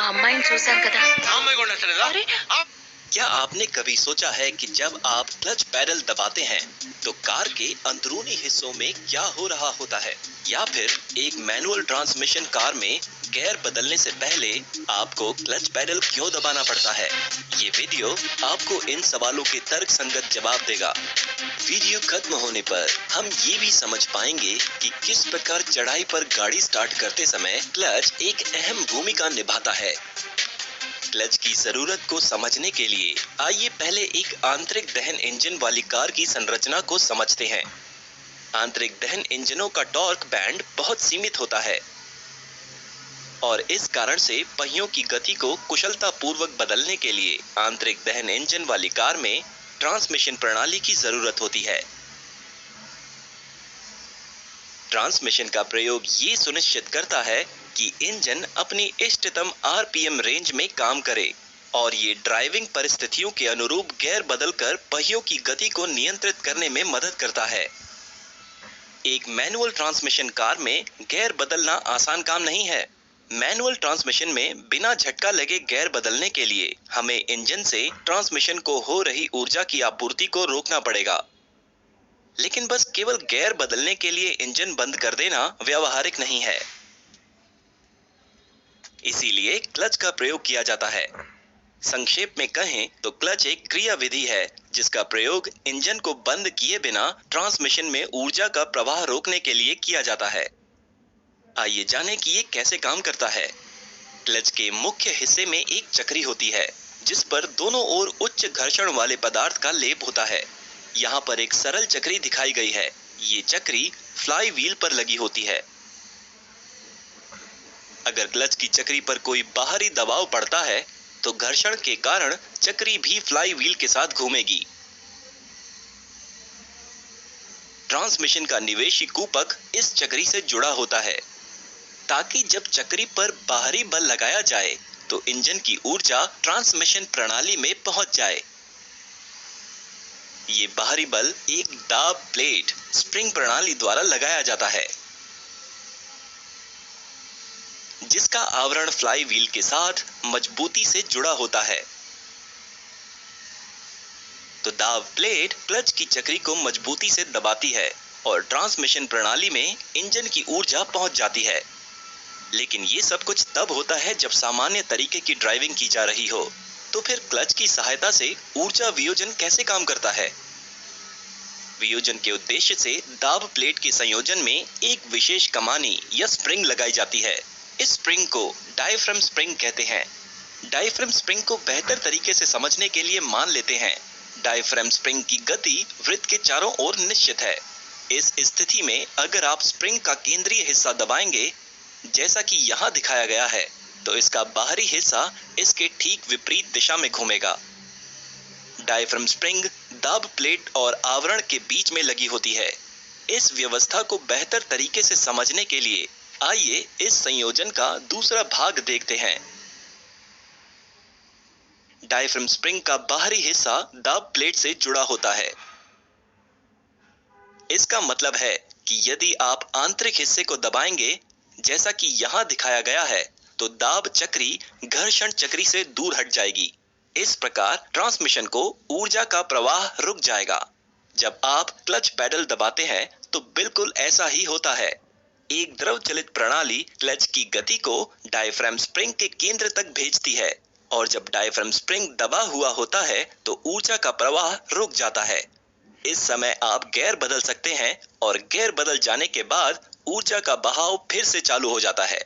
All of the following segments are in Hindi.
అమ్మాయిని చూశాను కదా. ఆ అమ్మాయి కూడా నచ్చలేదా? అరే क्या आपने कभी सोचा है कि जब आप क्लच पैडल दबाते हैं तो कार के अंदरूनी हिस्सों में क्या हो रहा होता है, या फिर एक मैनुअल ट्रांसमिशन कार में गियर बदलने से पहले आपको क्लच पैडल क्यों दबाना पड़ता है? ये वीडियो आपको इन सवालों के तर्क संगत जवाब देगा। वीडियो खत्म होने पर हम ये भी समझ पाएंगे कि किस प्रकार चढ़ाई पर गाड़ी स्टार्ट करते समय क्लच एक अहम भूमिका निभाता है। क्लच की जरूरत को समझने के लिए आइए पहले एक आंतरिक दहन इंजन वाली कार की संरचना को समझते हैं। आंतरिक दहन इंजनों का टॉर्क बैंड बहुत सीमित होता है और इस कारण से पहियों की गति को कुशलता पूर्वक बदलने के लिए आंतरिक दहन इंजन वाली कार में ट्रांसमिशन प्रणाली की जरूरत होती है। ट्रांसमिशन का प्रयोग ये सुनिश्चित करता है कि इंजन अपनी इष्टतम आरपीएम रेंज में काम करे और ये ड्राइविंग परिस्थितियों के अनुरूप गियर बदलकर पहियों की गति को नियंत्रित करने में मदद करता है। एक मैनुअल ट्रांसमिशन कार में गियर बदलना आसान काम नहीं है। मैनुअल ट्रांसमिशन में बिना झटका लगे गियर बदलने के लिए हमें इंजन से ट्रांसमिशन को हो रही ऊर्जा की आपूर्ति को रोकना पड़ेगा, लेकिन बस केवल गियर बदलने के लिए इंजन बंद कर देना व्यावहारिक नहीं है। इसीलिए क्लच का प्रयोग किया जाता है। संक्षेप में कहें तो क्लच एक क्रिया विधि है जिसका प्रयोग इंजन को बंद किए बिना ट्रांसमिशन में ऊर्जा का प्रवाह रोकने के लिए किया जाता है। आइए जानें कि ये कैसे काम करता है। क्लच के मुख्य हिस्से में एक चक्री होती है जिस पर दोनों ओर उच्च घर्षण वाले पदार्थ का लेप होता है। यहाँ पर एक सरल चक्री दिखाई गई है। ये चक्री फ्लाई व्हील पर लगी होती है। अगर क्लच की चक्री पर कोई बाहरी दबाव पड़ता है तो घर्षण के कारण चक्री भी फ्लाई व्हील के साथ घूमेगी। ट्रांसमिशन का निवेशी कूपक इस चक्री से जुड़ा होता है ताकि जब चक्री पर बाहरी बल लगाया जाए तो इंजन की ऊर्जा ट्रांसमिशन प्रणाली में पहुंच जाए। ये बाहरी बल एक दाब प्लेट स्प्रिंग प्रणाली द्वारा लगाया जाता है जिसका आवरण फ्लाई व्हील के साथ मजबूती से जुड़ा होता है। तो दाब प्लेट क्लच की चक्री को मजबूती से दबाती है और ट्रांसमिशन प्रणाली में इंजन की ऊर्जा पहुंच जाती है। लेकिन ये सब कुछ तब होता है जब सामान्य तरीके की ड्राइविंग की जा रही हो। तो फिर क्लच की सहायता से ऊर्जा वियोजन कैसे काम करता है? वियोजन के उद्देश्य से दाब प्लेट के संयोजन में एक विशेष कमानी या स्प्रिंग लगाई जाती है। इस स्प्रिंग को डायफ्राम स्प्रिंग कहते हैं। डायफ्राम स्प्रिंग को बेहतर तरीके से समझने के लिए मान लेते हैं। डायफ्राम स्प्रिंग की गति वृत्त के चारों ओर निश्चित है। इस स्थिति में अगर आप स्प्रिंग का केंद्रीय हिस्सा दबाएंगे जैसा कि यहाँ दिखाया गया है तो इसका बाहरी हिस्सा इसके ठीक विपरीत दिशा में घूमेगा। डायफ्राम स्प्रिंग दाब प्लेट और आवरण के बीच में लगी होती है। इस व्यवस्था को बेहतर तरीके से समझने के लिए आइए इस संयोजन का दूसरा भाग देखते हैं। डायफ्राम स्प्रिंग का बाहरी हिस्सा दाब प्लेट से जुड़ा होता है। इसका मतलब है कि यदि आप आंतरिक हिस्से को दबाएंगे जैसा कि यहाँ दिखाया गया है तो दाब चक्री घर्षण चक्री से दूर हट जाएगी। इस प्रकार ट्रांसमिशन को ऊर्जा का प्रवाह रुक जाएगा। जब आप क्लच पैडल दबाते हैं तो बिल्कुल ऐसा ही होता है। एक द्रव चलित प्रणाली क्लच की गति को डायफ्राम स्प्रिंग के केंद्र तक भेजती है और जब डायफ्राम स्प्रिंग दबा हुआ होता है तो ऊर्जा का प्रवाह रुक जाता है। इस समय आप गियर बदल सकते हैं और गियर बदल जाने के बाद ऊर्जा का बहाव फिर से चालू हो जाता है।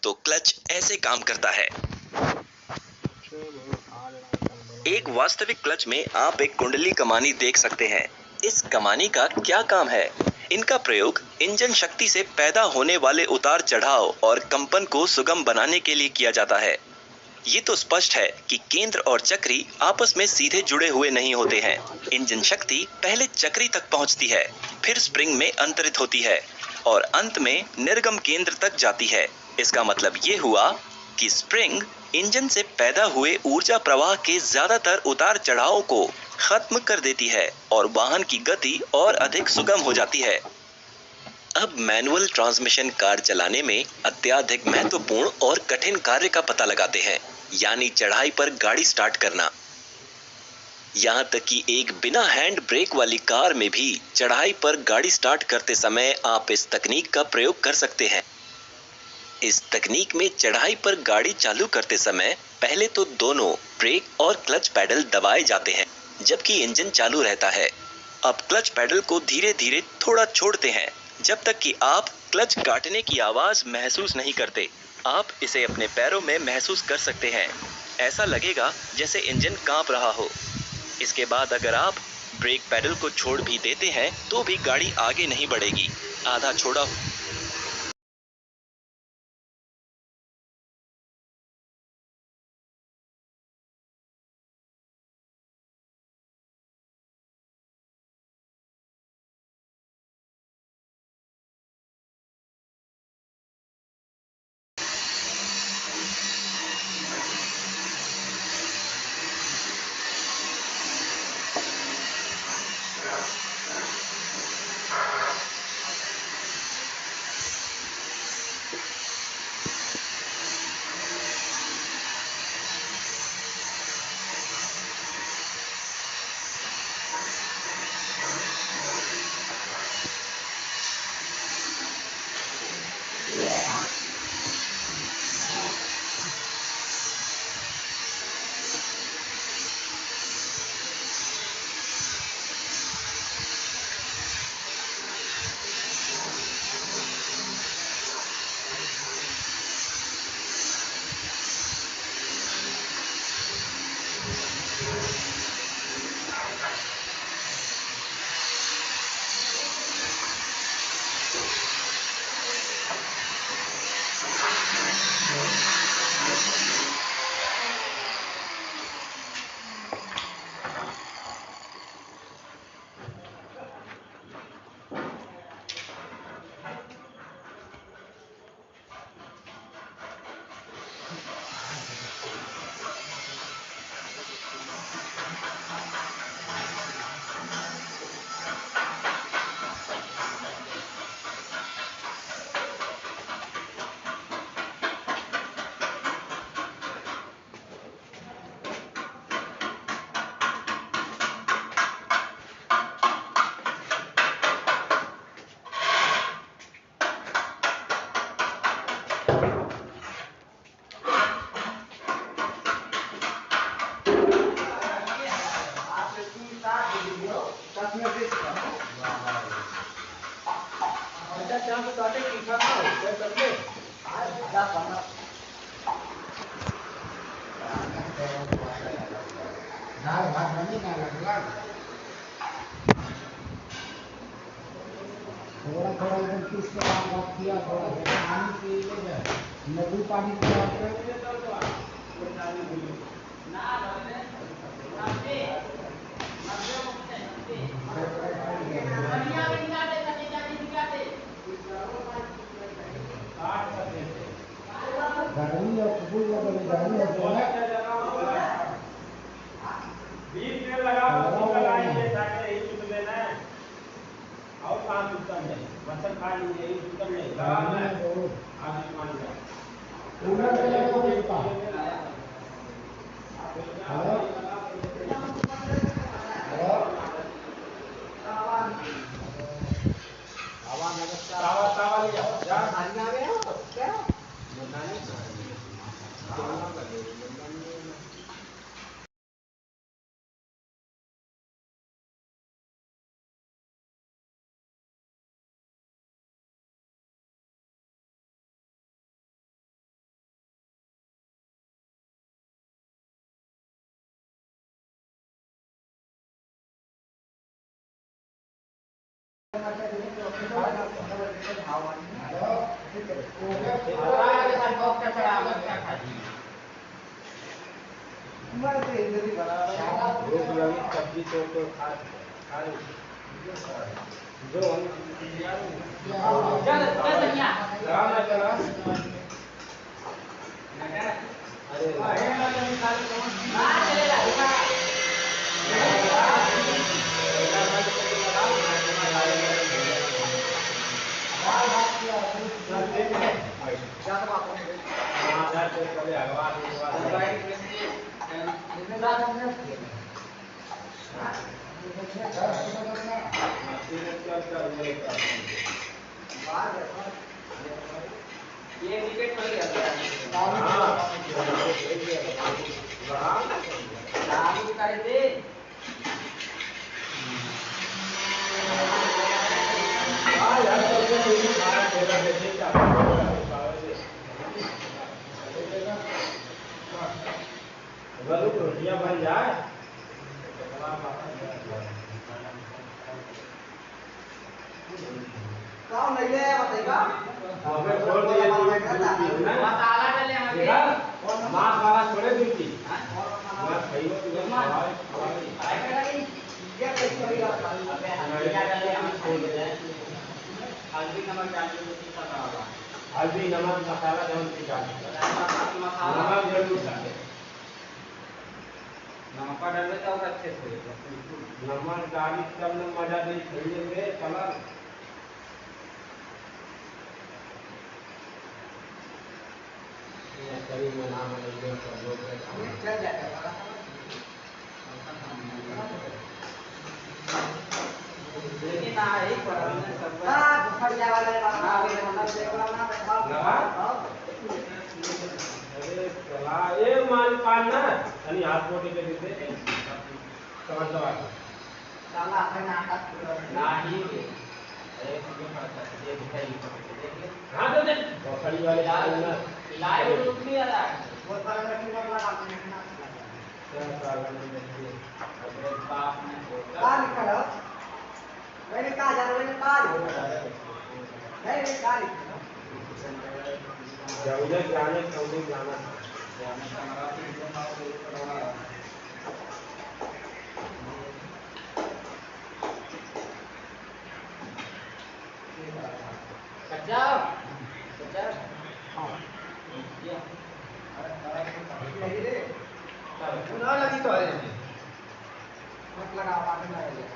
तो क्लच ऐसे काम करता है। एक वास्तविक क्लच में आप एक कुंडली कमानी देख सकते हैं। इस कमानी का क्या काम है? इनका प्रयोग इंजन शक्ति से पैदा होने वाले उतार चढ़ाव और कंपन को सुगम बनाने के लिए किया जाता है। ये तो स्पष्ट है कि केंद्र और चक्री आपस में सीधे जुड़े हुए नहीं होते हैं। इंजन शक्ति पहले चक्री तक पहुंचती है, फिर स्प्रिंग में अंतरित होती है और अंत में निर्गम केंद्र तक जाती है। इसका मतलब ये हुआ कि स्प्रिंग इंजन से पैदा हुए ऊर्जा प्रवाह के ज्यादातर उतार चढ़ाव को खत्म कर देती है और वाहन की गति और अधिक सुगम हो जाती है। अब मैनुअल ट्रांसमिशन कार चलाने में अत्यधिक महत्वपूर्ण और कठिन कार्य का पता लगाते हैं, यानी चढ़ाई पर गाड़ी स्टार्ट करना। यहाँ तक कि एक बिना हैंड ब्रेक वाली कार में भी चढ़ाई पर गाड़ी स्टार्ट करते समय आप इस तकनीक का प्रयोग कर सकते हैं। इस तकनीक में चढ़ाई पर गाड़ी चालू करते समय पहले तो दोनों ब्रेक और क्लच पैडल दबाए जाते हैं, जबकि इंजन चालू रहता है। अब क्लच पैडल को धीरे धीरे थोड़ा छोड़ते हैं, जब तक कि आप क्लच काटने की आवाज महसूस नहीं करते। आप इसे अपने पैरों में महसूस कर सकते हैं। ऐसा लगेगा जैसे इंजन कांप रहा हो। इसके बाद अगर आप ब्रेक पैडल को छोड़ भी देते हैं तो भी गाड़ी आगे नहीं बढ़ेगी। आधा छोड़ा थोड़ा थोड़ा एकदम किस के बाद बात किया थोड़ा पानी पी ले नदी पानी पिया गर्मी और फूल गर्मी होती है बीच में लगाएंगे ताकि सुन लेना है और काम उत्तम है मच्छर खा लीजिए उत्तम नहीं लगाना है आगे मान जाए कूलर पे लगा उसका हेलो हेलो आवाज नमस्कार तावा लिया क्या खाने आ गया क्या भूख लगी सब्जी तो खा जो लगाना चला अरे है तो पहले हलवा जिम्मेदार हमने किए ये विकेट पर गया था आगे कर दे रोटियां बन जाए कौन नहीं ले बताइएगा छोड़ दिए मसाला डाले हमें मांस वाला छोड़े दूसरी ये कैसे करेगा हल्दी डाले हम छोड़ दे हल्दी नमक डाल दो तीखा होगा हल्दी नमक मसाला जरूर डाल मसाला नमक जरूर डाले नमक डाल देता और अच्छे से नमक डाली तब न मजा दे खेलने में कलर शरीर में नाम लगे सब लोग चल जाएगा लेकिन ना एक बार सब फट जाए वाला है आगे होना चाहिए ना बैठा अरे चला ये माल पालना अनि हाथ पोटी के देते समझ लो साला अपने नाटा ना ही एक जो पड़ता है ये दिखाई देखिए हां तो दे खड़ी वाले ना लाइव रूप में आ रहा है वो सारा रखने वाला आपने ना क्या कारण है देखिए अरे बाप ने का लिखा है मैंने कहा जा रहा है का नहीं का लिखा जब उधर जाने कौन जाना कच्चा कच्चा हां ये नहीं रे ना लगी तो है मत लगा बाद में आएगा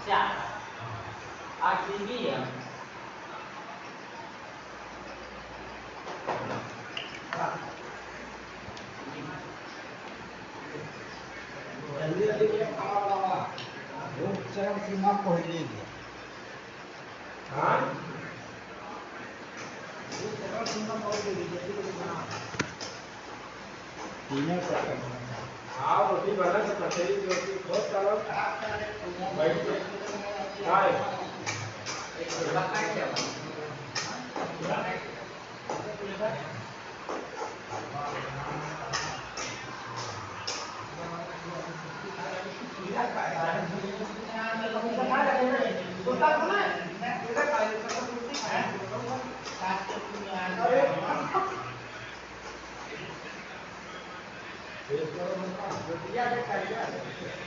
क्या आज भी है जल्दी जल्दी खाना बनाओ वो चरम सीमा पहुंच गई हां वो चरम सीमा पहुंच गई जल्दी जल्दी बनाओ तीनों का हां रोटी बना के पथरी की रोटी बहुत चलो बैठ के हाय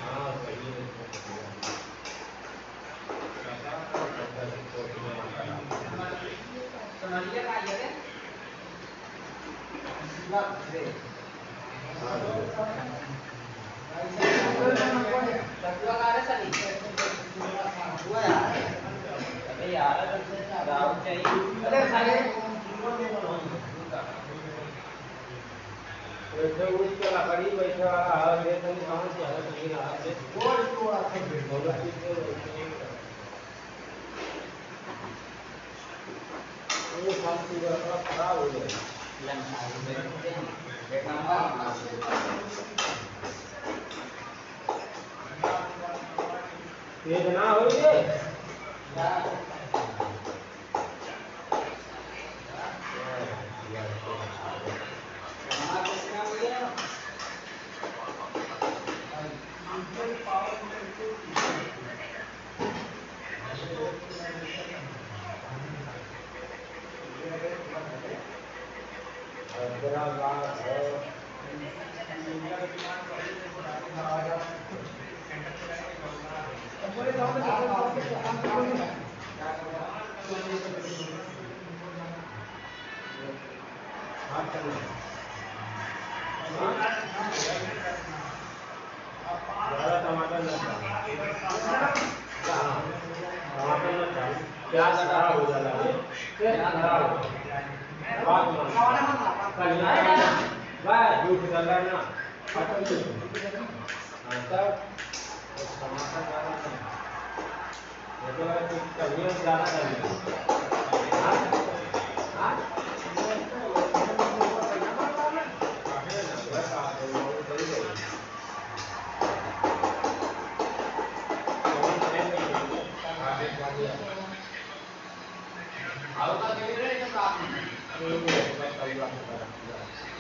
हां सही है सोनालिया का ये है तत्वा का है सनी हुआ यार अबे यार दाव चाहिए अरे सारे वैसे उसके लकड़ी बैठे वाला है ये तो कहां से है तो नहीं रहा है बोल तो आखिर बोलो किसने ये शांति का खराब हो गया तेज ना हो ये टमाटर प्याज खराब हो जाला kawan emang apa?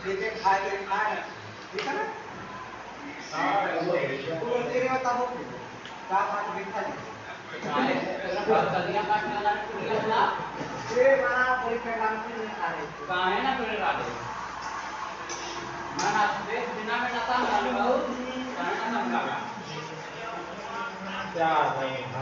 Dia khai, di sana? Pulau Tiri atau apa? Kah di sana? Dia mana boleh pegang ini hari? क्या नहीं